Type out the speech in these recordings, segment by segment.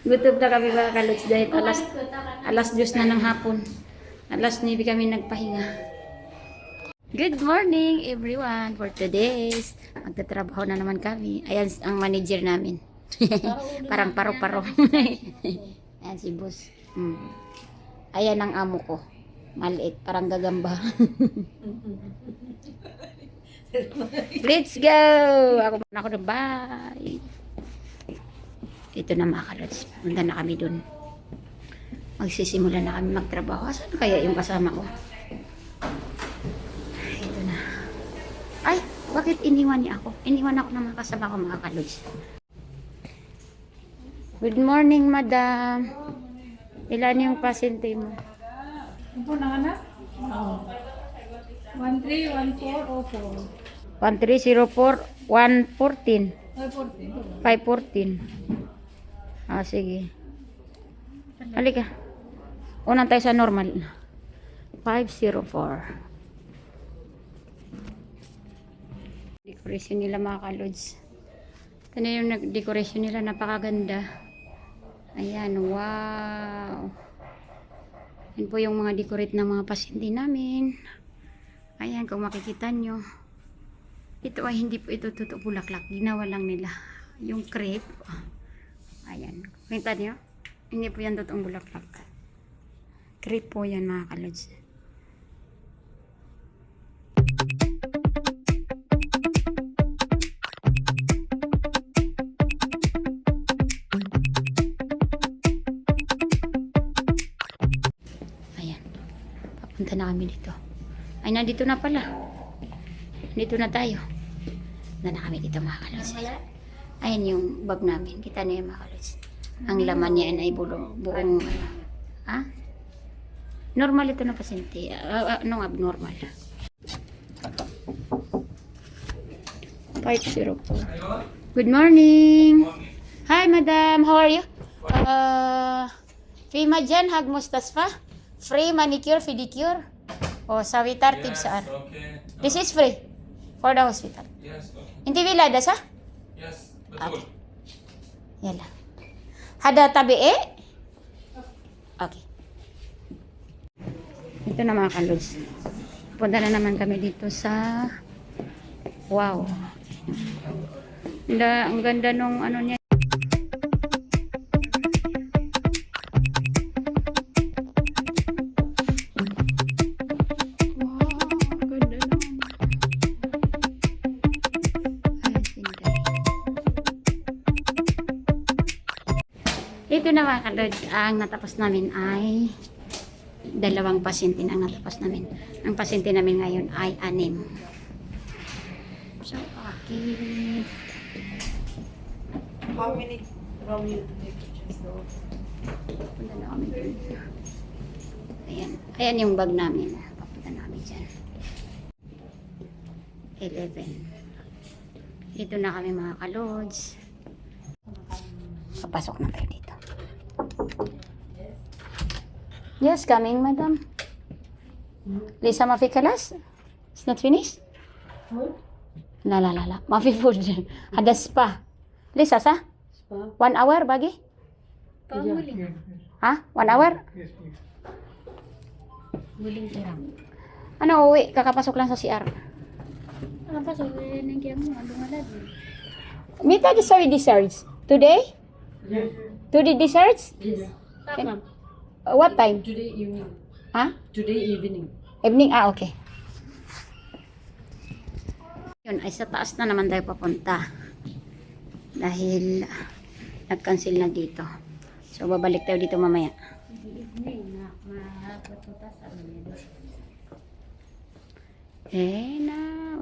Gutom na kami mga kalods dahil alas 10 na ng hapon. Alas 9 kami nagpahinga. Good morning everyone for today's. Magtatrabaho na naman kami. Ayan ang manager namin. Parang paro-paro. Ayan si boss. Ayan ang amo ko. Maliit, parang gagamba. Let's go! Ako ng bye. Ito na mga kalods. Punta na kami dun. Magsisimula na kami magtrabaho. Saan kaya yung kasama ko? Ito na. Ay, bakit iniwan niya ako? Iniwan ako ng mga kasama ko mga kalods. Good morning, madam. Ilan yung pasyente mo? Ito na anak? Oo. 131404. 1304, 114. 514. 514. Ah, sige. Halika. Unang tayo sa normal. 504. Decoration nila mga kalods. Ito na yung decoration nila. Napakaganda. Ayan. Wow. Yan po yung mga decorate na mga pasyente namin. Ayan. Kung makikita nyo. Ito ay hindi po ito totoo bulaklak. Ginawa lang nila. Yung crepe. Ayan. Kita nyo? Hindi po yan totoong bulaklak. Crepe po yan mga kalods. Ayan. Papunta na kami dito. Ay, nandito na pala. Dito na tayo. Na kami dito mga kalods. Ayan yung bag namin. Kita niyo yung mga kalods. Ang laman niya ay buong ha? Normal ito na pasyente. Anong abnormal? 504. Good morning. Hi madam, how are you? Fima dyan, hag mustasfa. Free manicure, pedicure. O sawitar tips saan? Okay. This is free for the hospital. Yes, okay. Hindi vilada sa? Yes, betul. Yala. Hada tabi eh? Okay. Ito na mga kalods. Punta na naman kami dito sa wow. Ang ganda nung ano niya. Ito na mga kalods, ang natapos namin ay 2 pasyente na ang natapos namin. Ang pasyente namin ngayon ay 6. So, okay. How many from you take pictures though? Punta na kami dun. Ayan. Ayan yung bag namin. Papunta na kami dyan. 11. Dito na kami mga kalods. Papasok na tayo dito. Yes, coming, madam. Lisa, mafi kalas? It's not finished? La. Mafi food. Ada spa. Lisa, sa? Spa? 1 hour, bagi? Pamuling. Ha? 1 hour? Muling tirang. Ano, uwi? Kakapasok lang sa CR. Ano pa so nangyang mo ano nga lagi? Mita, desserts. Today? Yes. Today desserts? Yes. Saka. What time? Today evening. Ha? Today evening. Evening? Ah, okay. Yun, ay sa taas na naman tayo papunta. Dahil nag-cancel na dito. So, babalik tayo dito mamaya. Evening na mapututas ano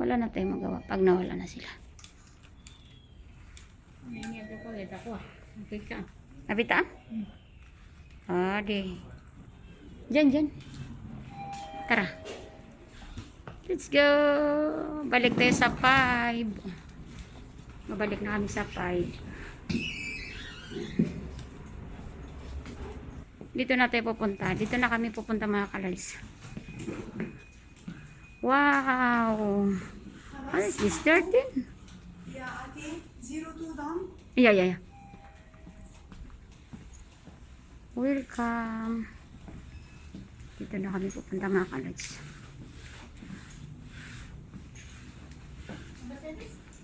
Wala na tayong magawa pag nawala na sila. Nangyari ko ito ko. Okay ka. Napita? Ah, di. Diyan. Tara. Let's go. Balik tayo sa 5. Mabalik na kami sa 5. Dito na tayo pupunta. Dito na kami pupunta mga kalods. Wow. What is this? 13? Yeah, I think 02 down. Yeah. Welcome. Dito na kami pupunta mga kalods.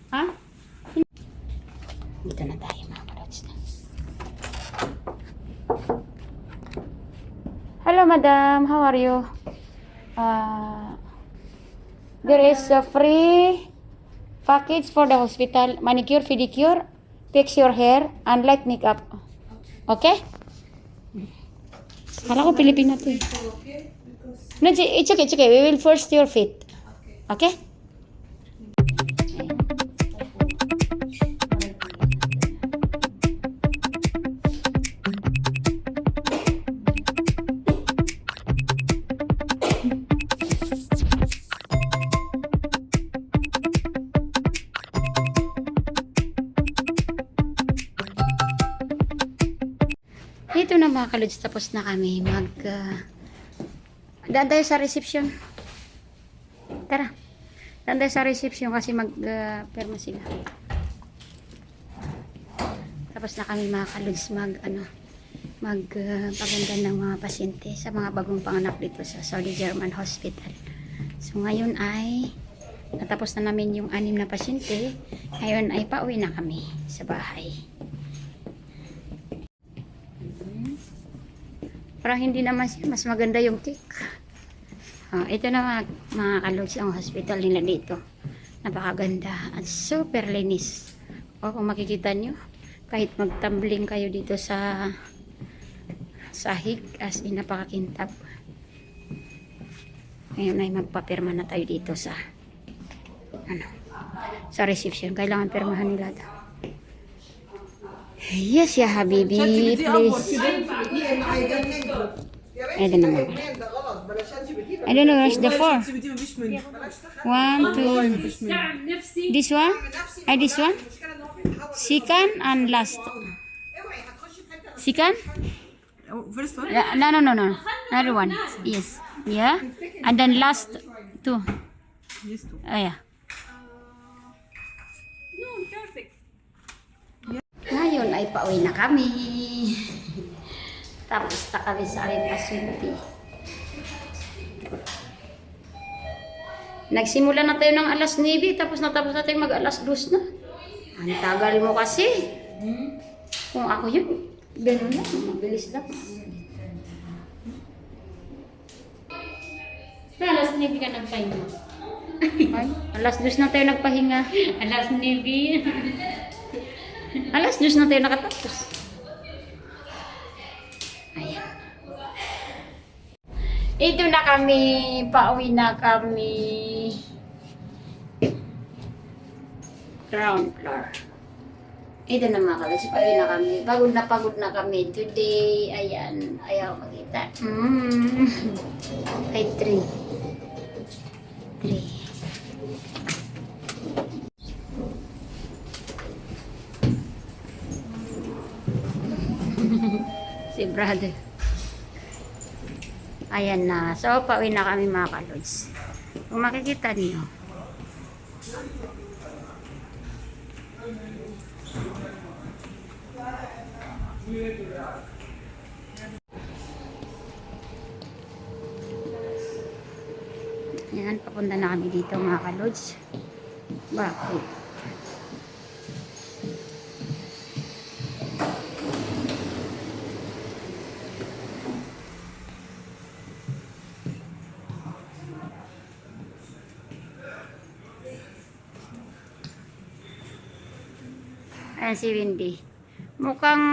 Ha? Dito na tayo mga kalods. Hello madam, how are you? There is a free package for the hospital. Manicure, pedicure, fix your hair, and light makeup. Okay? Kala ko Pilipino to eh. No, it's okay, it's okay. We will first your feet. Okay? Ito na mga kalods, tapos na kami daan tayo sa reception. Tara. Daan tayo sa reception kasi perma sila. Tapos na kami mga kalods paganda ng mga pasyente sa mga bagong panganak dito sa Saudi German Hospital. So ngayon ay natapos na namin yung 6 na pasyente. Ngayon ay pauwi na kami sa bahay. Parang hindi naman siya, mas maganda yung cake. Ito na mga kalods ang hospital nila dito. Napakaganda at super linis. Kung makikita nyo, kahit magtumbling kayo dito sa sahig, as in napakakintab. Ngayon ay magpapirma na tayo dito sa sa reception. Kailangan pirmahan nila ito. Yes, ya habibi, please. I don't know. I don't know where's the 4. 1, 2. This one? This one? Second and last. Second? First one? Yeah, no. Another one. Yes. Yeah. And then last 2. These two. Oh, yeah. No, perfect. Ngayon ay pauwi na kami. Tapos na kami sa aming pasyente. Nagsimula na tayo ng alas 9, tapos natapos na tayo mag alas 2 na. Ang tagal mo kasi. Kung ako yun, ganun lang, mabilis lang. Alas 9 ka nagpahinga. Ay, alas 2 na tayo nagpahinga. Alas 9. Alas 2 na tayo nakatapos. Ayan. Ito na kami, pauwi na kami. Ground floor. Ito na mga kalas, pauwi na kami. Pagod na kami today. Ayan, ayaw makita. Ay, 3. Si brother. Ayan na. So, pauwi na kami mga kalods. Kung makikita niyo. Ayan, papunta na kami dito mga kalods. Bakit? Ayan si Wendy. Mukhang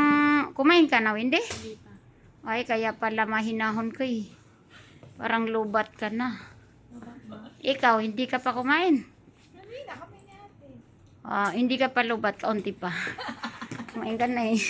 kumain ka na, Wendy? Ay, kaya pala mahinahon ko eh. Parang lubat ka na. Ikaw, hindi ka pa kumain? Hindi ka pa lubat, kaunti pa. Kumain ka na eh.